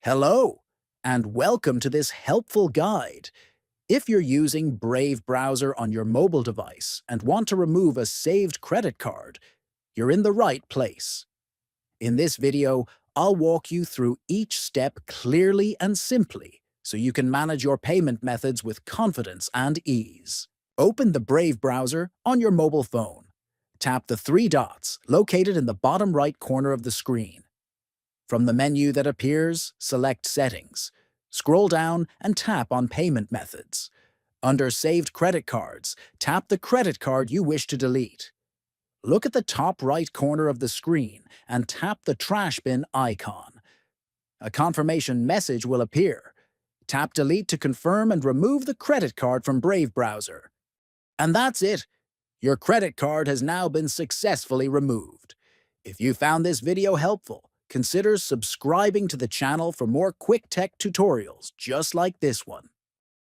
Hello, and welcome to this helpful guide. If you're using Brave browser on your mobile device and want to remove a saved credit card, you're in the right place. In this video, I'll walk you through each step clearly and simply so you can manage your payment methods with confidence and ease. Open the Brave browser on your mobile phone. Tap the three dots located in the bottom right corner of the screen. From the menu that appears, select Settings. Scroll down and tap on Payment Methods. Under Saved Credit Cards, tap the credit card you wish to delete. Look at the top right corner of the screen and tap the trash bin icon. A confirmation message will appear. Tap Delete to confirm and remove the credit card from Brave browser. And that's it. Your credit card has now been successfully removed. If you found this video helpful, consider subscribing to the channel for more quick tech tutorials just like this one.